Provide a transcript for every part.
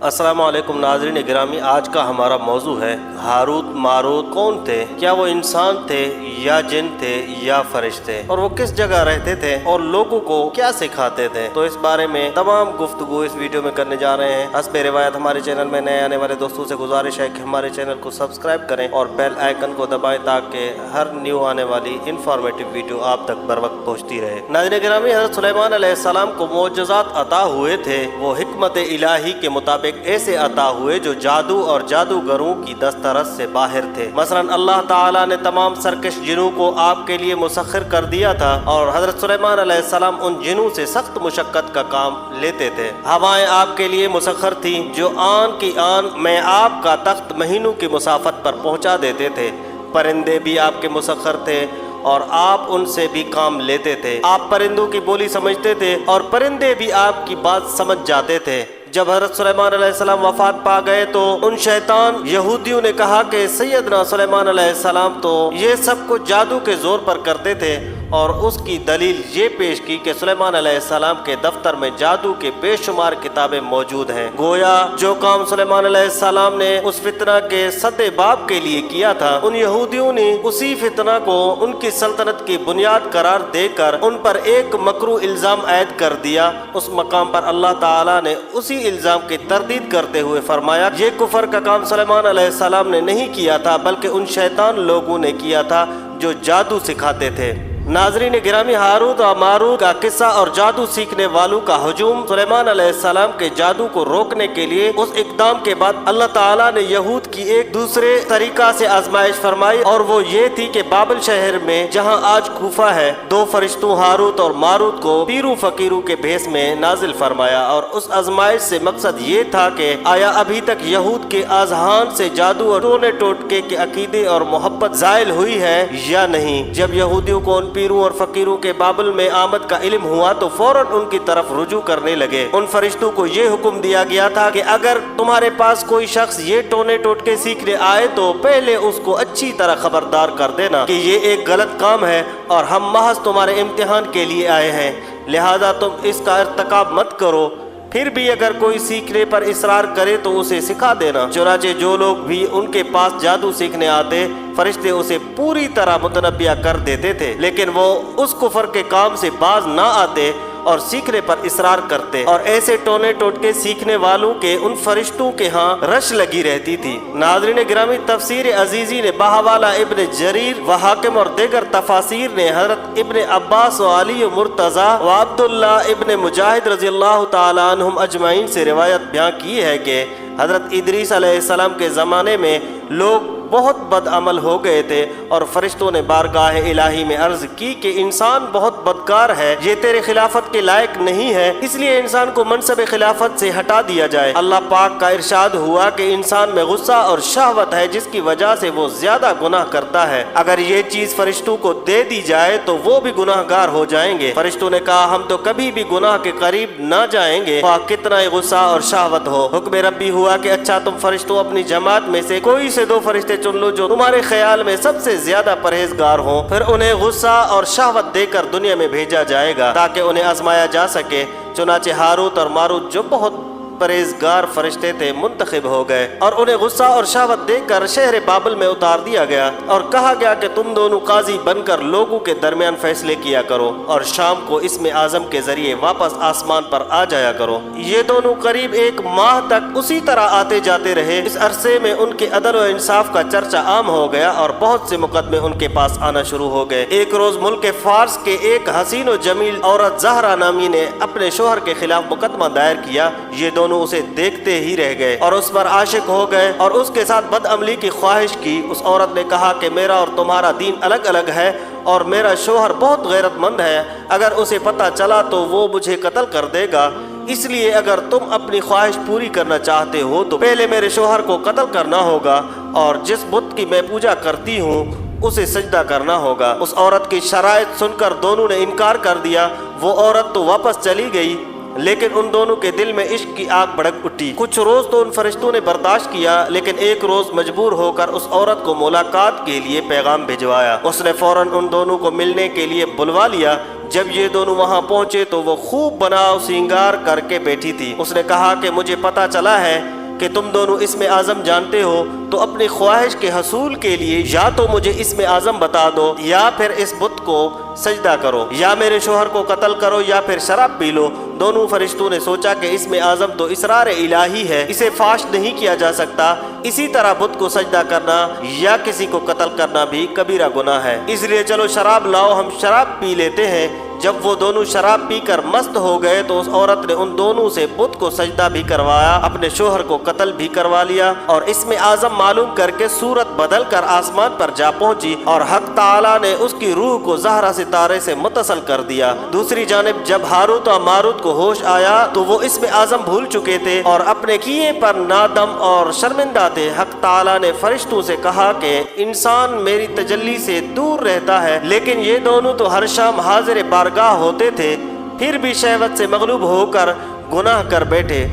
अस्सलाम वालेकुम नाज़रीन गिरामी, आज का हमारा मौजू है हारूत मारूत कौन थे, क्या वो इंसान थे या जिन थे या फरिश्ते, और वो किस जगह रहते थे और लोगों को क्या सिखाते थे। तो इस बारे में तमाम गुफ्तगू इस वीडियो में करने जा रहे हैं। हस्बे रिवायत हमारे चैनल में नए आने वाले दोस्तों से गुजारिश है कि हमारे चैनल को सब्सक्राइब करें और बेल आइकन को दबाएं ताकि हर न्यू आने वाली इंफॉर्मेटिव वीडियो आप तक बर वक्त पहुँचती रहे। नाज़रीन गिरामी, हज़रत सुलेमान अलैहिस्सलाम को मोअज़्ज़ात अता हुए थे, वो हिकमत इलाही के मुताबिक ऐसे अता हुए जो जादू और जादूगरों की दस्तरस से बाहर थे। मसलन अल्लाह ताला ने तमाम सरकश जिनों को आपके लिए मुसख्खर कर दिया था और हजरत सुलेमान अलैहिस्सलाम उन जिनों से सख्त मुशक्कत का काम लेते थे। हवाएं आपके लिए मुसख्खर थी जो आन की आन में आपका तख्त महीनों की मुसाफत पर पहुंचा देते थे। परिंदे भी आपके मुसख्खर थे और आप उनसे भी काम लेते थे। आप परिंदों की बोली समझते थे और परिंदे भी आपकी बात समझ जाते थे। जब हज़रत सुलेमान अलैहिस्सलाम वफात पा गए तो उन शैतान यहूदियों ने कहा कि सैयदना सुलेमान अलैहिस्सलाम तो ये सब कुछ जादू के जोर पर करते थे, और उसकी दलील ये पेश की कि सुलेमान अलैहिस्सलाम के दफ्तर में जादू के बेशुमार किताबें मौजूद हैं। गोया जो काम सुलेमान अलैहिस्सलाम ने उस फितना के सदे बाब के लिए किया था, उन यहूदियों ने उसी फितना को उनकी सल्तनत की बुनियाद करार देकर उन पर एक मकरू इल्जाम ऐद कर दिया। उस मकाम पर अल्लाह ताला ने उसी इल्जाम की तरदीद करते हुए फरमाया, ये कुफर का काम सुलेमान अलैहिस्सलाम ने नहीं किया था बल्कि उन शैतान लोगों ने किया था जो जादू सिखाते थे। नाज़रीन गिरामी, हारूत और मारूत का किस्सा और जादू सीखने वालों का हुजूम सुलेमान अलैहिस्सलाम के जादू को रोकने के लिए उस इक़दाम के बाद अल्लाह ताला ने यहूद की एक दूसरे तरीका से आजमाइश फरमाई, और वो ये थी कि बाबिल शहर में जहाँ आज कूफा है, दो फरिश्तों हारूत और मारूत को पीरू फकीरों के भेस में नाजिल फरमाया। और उस आजमाइश से मकसद ये था कि आया अभी तक यहूद के अज़हान से जादू और टोने टोटके के अकीदे और मोहब्बत ज़ाइल हुई है या नहीं। जब यहूदियों को पीरों और फकीरों के बाबुल में आमद का इल्म हुआ तो फौरन उनकी तरफ रुजू करने लगे। उन फरिश्तों को ये हुक्म दिया गया था कि अगर तुम्हारे पास कोई शख्स ये टोने टोटके सीखने आए तो पहले उसको अच्छी तरह खबरदार कर देना कि ये एक गलत काम है और हम महज तुम्हारे इम्तिहान के लिए आए हैं, लिहाजा तुम इसका इर्तिकाब मत करो। फिर भी अगर कोई सीखने पर इसरार करे तो उसे सिखा देना। चुनाचे जो लोग भी उनके पास जादू सीखने आते, फरिश्ते उसे पूरी तरह मुतनब्बिया कर देते थे, लेकिन वो उस कुफर के काम से बाज ना आते और सीखने पर इसरार करते, और ऐसे टोने टोटके सीखने वालों के उन फरिश्तों के यहाँ रश लगी रहती थी। नाज़रीन गिरामी, तफसीर अजीज़ी ने बहवाला इब्न जरीर व हाकिम और दीगर तफासीर ने हज़रत इब्न अब्बास व अली मुर्तज़ा व अब्दुल्ला इब्न मुजाहिद रज़ियल्लाहु ताला अन्हुम अजमाइन से रिवायत बयां की है कि हज़रत इदरीस अलैहिस्सलाम के ज़माने में लोग बहुत बदअमल हो गए थे और फरिश्तों ने बारगाह इलाही में अर्ज की कि इंसान बहुत बदकार है, ये तेरे खिलाफत के लायक नहीं है, इसलिए इंसान को मनसब खिलाफत से हटा दिया जाए। अल्लाह पाक का इरशाद हुआ कि इंसान में गुस्सा और शहवत है जिसकी वजह से वो ज्यादा गुनाह करता है, अगर ये चीज फरिश्तों को दे दी जाए तो वो भी गुनाहगार हो जाएंगे। फरिश्तों ने कहा, हम तो कभी भी गुनाह के करीब न जाएंगे कितना ही गुस्सा और शहवत हो। हुक्म रब्बी हुआ कि अच्छा, तुम फरिश्तों अपनी जमात में से कोई से दो फरिश्ते चुन लो जो तुम्हारे ख्याल में सबसे ज्यादा परहेजगार हो, फिर उन्हें गुस्सा और शहवत देकर दुनिया में भेजा जाएगा ताकि उन्हें आजमाया जा सके। चुनाचे हारूत और मारूत जो बहुत परहेजगार फरिश्ते थे मुंतखब हो गए और उन्हें गुस्सा और शहवत देकर शहर बाबिल में उतार दिया गया और कहा गया कि तुम दोनों काजी बनकर लोगों के दरमियान फैसले किया करो और शाम को इसमें आजम के जरिए वापस आसमान पर आ जाया करो। ये दोनों करीब एक माह तक उसी तरह आते जाते रहे। इस अरसे में उनके अदल और इंसाफ का चर्चा आम हो गया और बहुत से मुकदमे उनके पास आना शुरू हो गए। एक रोज मुल्क फार्स के एक हसीन और जमील औरत ज़हरा नामी ने अपने शोहर के खिलाफ मुकदमा दायर किया। ये दोनों उसे देखते ही रह गए और उस पर आशिक हो गए और उसके साथ बदअमली की ख्वाहिश की। उस औरत ने कहा कि मेरा और तुम्हारा दीन अलग अलग है और मेरा शोहर बहुत गैरतमंद है, अगर उसे पता चला तो वो मुझे कत्ल कर देगा, इसलिए अगर तुम अपनी ख्वाहिश पूरी करना चाहते हो तो पहले मेरे शोहर को कत्ल करना होगा और जिस बुत की मैं पूजा करती हूँ उसे सजदा करना होगा। उस औरत की शराइत सुनकर दोनों ने इनकार कर दिया। वो औरत तो वापस चली गई, लेकिन उन दोनों के दिल में इश्क की आग भड़क उठी। कुछ रोज तो उन फरिश्तों ने बर्दाश्त किया, लेकिन एक रोज मजबूर होकर उस औरत को मुलाकात के लिए पैगाम भिजवाया। उसने फौरन उन दोनों को मिलने के लिए बुलवा लिया। جب یہ دونوں وہاں پہنچے تو وہ خوب بناؤ سینگار کر کے بیٹھی تھی۔ اس نے کہا کہ مجھے پتہ چلا ہے کہ تم دونوں اسم اعظم جانتے ہو، تو اپنی خواہش کے حصول کے لیے یا تو مجھے اسم اعظم بتا دو یا پھر اس بت کو سجدہ کرو، یا میرے شوہر کو قتل کرو یا پھر شراب پی لو۔ دونوں فرشتوں نے سوچا کہ اسم اعظم تو اسرار الہی ہے، اسے فاش نہیں کیا جا سکتا، اسی طرح بت کو سجدہ کرنا یا کسی کو قتل کرنا بھی کبیرہ گناہ ہے، اس لیے چلو شراب لاؤ، ہم شراب پی لیتے ہیں۔ جب وہ دونوں شراب پی کر مست ہو گئے تو اس عورت نے ان دونوں سے بت کو سجدہ بھی کروایا، اپنے شوہر کو قتل بھی کروا لیا، اور اسم اعظم معلوم کر کے صورت بدل کر آسمان پر جا پہنچی، اور حق تعالیٰ نے اس کی روح کو زہرہ ستارے سے متصل کر دیا۔ دوسری جانب جب ہاروت اور ماروت کو ہوش آیا تو وہ اسم اعظم بھول چکے تھے اور اپنے کیے پر نادم اور شرمندہ تھے۔ حق تعالیٰ نے فرشتوں سے کہا کہ انسان میری تجلی سے دور رہتا ہے، لیکن یہ دونوں تو ہر شام حاضر بارگاہ ہوتے تھے، پھر بھی شہوت سے مغلوب ہو کر گناہ کر بیٹھے۔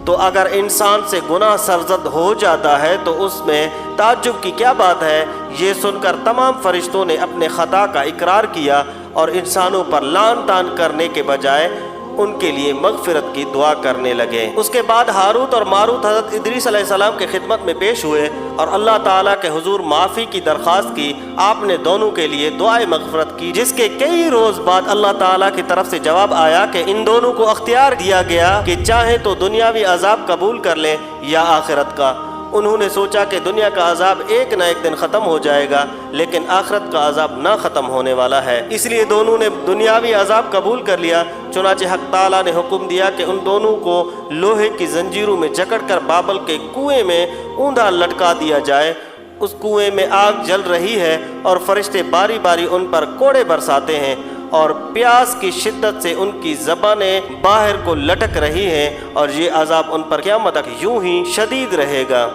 تو اگر انسان سے گناہ سرزد ہو جاتا ہے تو اس میں تعجب کی کیا بات ہے؟ یہ سن کر تمام فرشتوں نے اپنے خطا کا اقرار کیا اور انسانوں پر لعن طعن کرنے کے بجائے ان کے لیے مغفرت کی دعا کرنے لگے۔ اس کے بعد ہاروت اور ماروت حضرت ادریس علیہ السلام کی خدمت میں پیش ہوئے اور اللہ تعالیٰ کے حضور معافی کی درخواست کی۔ آپ نے دونوں کے لیے دعائے مغفرت کی، جس کے کئی روز بعد اللہ تعالیٰ کی طرف سے جواب آیا کہ ان دونوں کو اختیار دیا گیا کہ چاہیں تو دنیاوی عذاب قبول کر لیں یا آخرت کا۔ انہوں نے سوچا کہ دنیا کا عذاب ایک نہ ایک دن ختم ہو جائے گا، لیکن آخرت کا عذاب نہ ختم ہونے والا ہے، اس لیے دونوں نے دنیاوی عذاب قبول کر لیا۔ چنانچہ حق تعالیٰ نے حکم دیا کہ ان دونوں کو لوہے کی زنجیروں میں جکڑ کر بابل کے کنویں میں اوندا لٹکا دیا جائے۔ اس کنویں میں آگ جل رہی ہے اور فرشتے باری باری ان پر کوڑے برساتے ہیں، اور پیاس کی شدت سے ان کی زبانیں باہر کو لٹک رہی ہیں، اور یہ عذاب ان پر قیامت تک یوں ہی شدید رہے گا۔